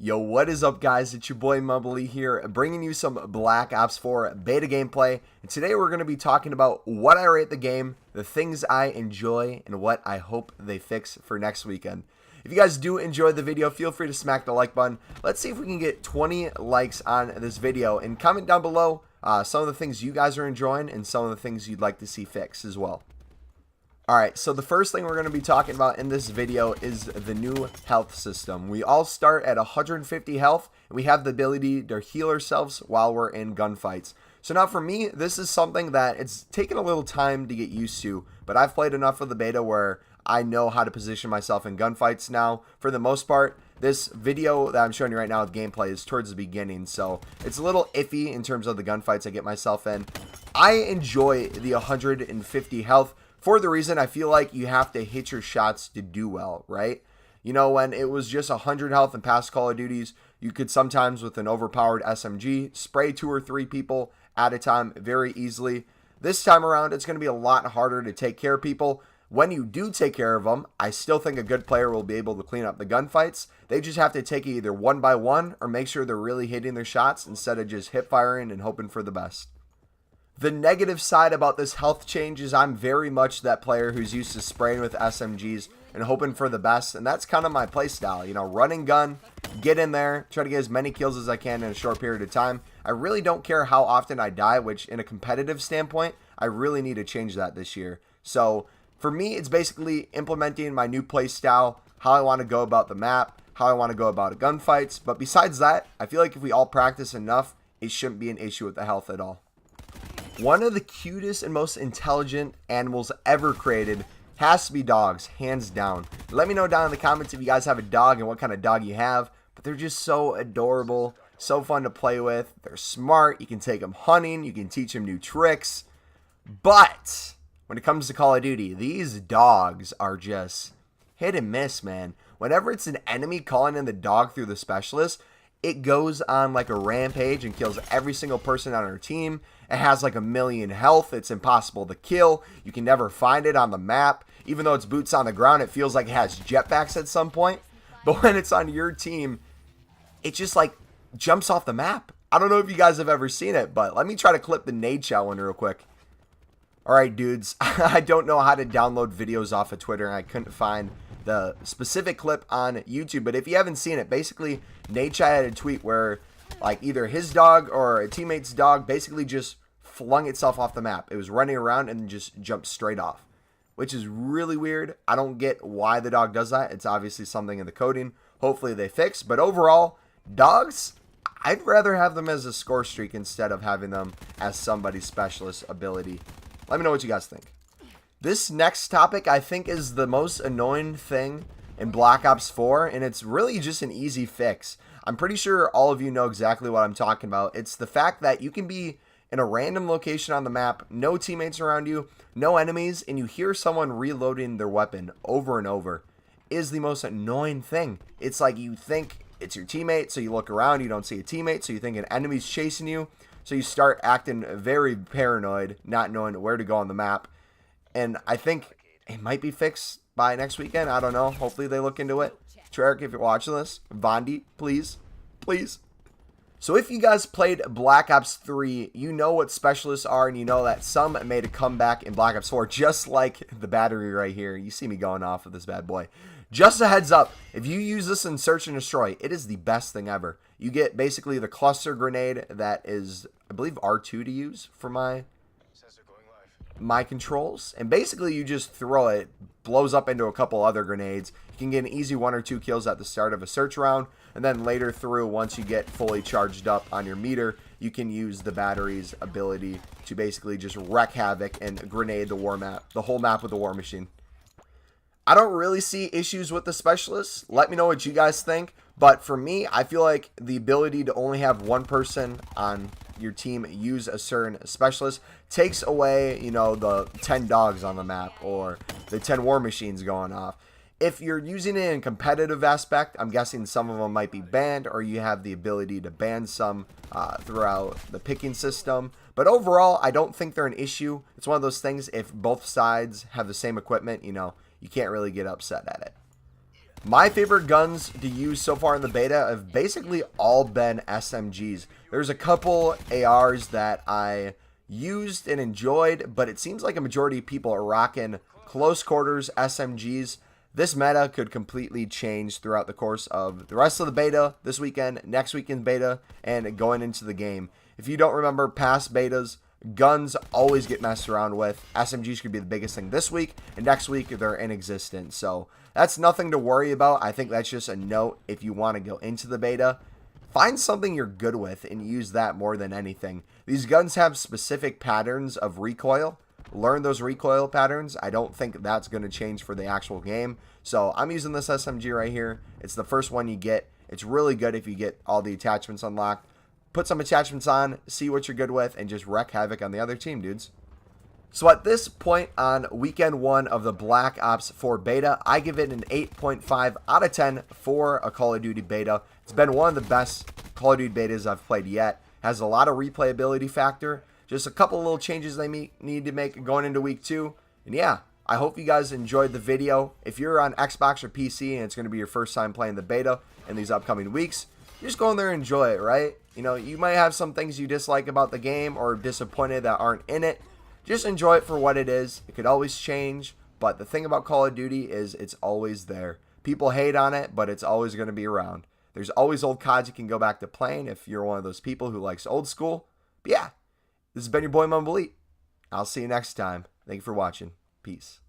Yo, what is up, guys? It's your boy Mumbly here, bringing you some Black Ops 4 beta gameplay. And today we're going to be talking about what I rate the game, the things I enjoy, and what I hope they fix for next weekend. If you guys do enjoy the video, feel free to smack the like button. Let's see if we can get 20 likes on this video, and comment down below some of the things you guys are enjoying and some of the things you'd like to see fixed as well. Alright, so the first thing we're going to be talking about in this video is the new health system. We all start at 150 health, and we have the ability to heal ourselves while we're in gunfights. So now for me, this is something that it's taken a little time to get used to, but I've played enough of the beta where I know how to position myself in gunfights now. For the most part, this video that I'm showing you right now with gameplay is towards the beginning, so it's a little iffy in terms of the gunfights I get myself in. I enjoy the 150 health. For the reason I feel like you have to hit your shots to do well, right? You know, when it was just 100 health in past Call of Duties, you could sometimes with an overpowered SMG spray 2 or 3 people at a time very easily. This time around, it's going to be a lot harder to take care of people. When you do take care of them, I still think a good player will be able to clean up the gunfights. They just have to take it either one by one or make sure they're really hitting their shots instead of just hip firing and hoping for the best. The negative side about this health change is I'm very much that player who's used to spraying with SMGs and hoping for the best, and that's kind of my playstyle. You know, run and gun, get in there, try to get as many kills as I can in a short period of time. I really don't care how often I die, which in a competitive standpoint, I really need to change that this year. So for me, it's basically implementing my new playstyle, how I want to go about the map, how I want to go about gunfights. But besides that, I feel like if we all practice enough, it shouldn't be an issue with the health at all. One of the cutest and most intelligent animals ever created has to be dogs, hands down. Let me know down in the comments if you guys have a dog and what kind of dog you have. But they're just so adorable, so fun to play with. They're smart. You can take them hunting. You can teach them new tricks. But when it comes to Call of Duty, these dogs are just hit and miss, man. Whenever it's an enemy calling in the dog through the specialist, it goes on like a rampage and kills every single person on our team. It has like 1,000,000 health. It's impossible to kill. You can never find it on the map. Even though it's boots on the ground, it feels like it has jetpacks at some point. But when it's on your team, it just like jumps off the map. I don't know if you guys have ever seen it, but let me try to clip the nade shot one real quick. Alright, dudes. I don't know how to download videos off of Twitter, and I couldn't find the specific clip on YouTube, but if you haven't seen it, basically Nadeshot had a tweet where like either his dog or a teammate's dog basically just flung itself off the map. It was running around and just jumped straight off, which is really weird. I don't get why the dog does that. It's obviously something in the coding. Hopefully they fix, but overall, dogs, I'd rather have them as a score streak instead of having them as somebody's specialist ability. Let me know what you guys think. This next topic I think is the most annoying thing in Black Ops 4, and it's really just an easy fix. I'm pretty sure all of you know exactly what I'm talking about. It's the fact that you can be in a random location on the map, no teammates around you, no enemies, and you hear someone reloading their weapon over and over. It is the most annoying thing. It's like you think it's your teammate, so you look around, you don't see a teammate, so you think an enemy's chasing you, so you start acting very paranoid, not knowing where to go on the map. And I think it might be fixed by next weekend. I don't know. Hopefully they look into it. Treyarch, if you're watching this, Vondi, please, please. So if you guys played Black Ops 3, you know what specialists are, and you know that some made a comeback in Black Ops 4, just like the battery right here. You see me going off of this bad boy. Just a heads up, if you use this in Search and Destroy, it is the best thing ever. You get basically the cluster grenade that is, I believe, R2 to use for my controls, and basically you just throw it, blows up into a couple other grenades. You can get an easy 1 or 2 kills at the start of a search round, and then later through, once you get fully charged up on your meter, you can use the battery's ability to basically just wreak havoc and grenade the war map, the whole map with the war machine. I don't really see issues with the specialists. Let me know what you guys think. But for me, I feel like the ability to only have one person on your team use a certain specialist takes away, you know, the 10 dogs on the map or the 10 war machines going off. If you're using it in competitive aspect, I'm guessing some of them might be banned, or you have the ability to ban some throughout the picking system. But overall, I don't think they're an issue. It's one of those things, if both sides have the same equipment, you know, you can't really get upset at it. My favorite guns to use so far in the beta have basically all been SMGs. There's a couple ARs that I used and enjoyed, but it seems like a majority of people are rocking close quarters SMGs. This meta could completely change throughout the course of the rest of the beta, this weekend, next weekend beta, and going into the game. If you don't remember past betas, guns always get messed around with. SMGs could be the biggest thing this week, and next week they're inexistent. So that's nothing to worry about. I think that's just a note if you want to go into the beta. Find something you're good with and use that more than anything. These guns have specific patterns of recoil. Learn those recoil patterns. I don't think that's going to change for the actual game. So I'm using this SMG right here. It's the first one you get. It's really good if you get all the attachments unlocked. Put some attachments on, see what you're good with, and just wreak havoc on the other team, dudes. So at this point on weekend 1 of the Black Ops 4 beta, I give it an 8.5 out of 10 for a Call of Duty beta. It's been one of the best Call of Duty betas I've played yet. Has a lot of replayability factor. Just a couple little changes they need to make going into week 2. And yeah, I hope you guys enjoyed the video. If you're on Xbox or PC and it's going to be your first time playing the beta in these upcoming weeks, just go in there and enjoy it, right? You know, you might have some things you dislike about the game or disappointed that aren't in it. Just enjoy it for what it is. It could always change, but the thing about Call of Duty is it's always there. People hate on it, but it's always going to be around. There's always old CODs you can go back to playing if you're one of those people who likes old school. But yeah, this has been your boy Mumble Elite. I'll see you next time. Thank you for watching. Peace.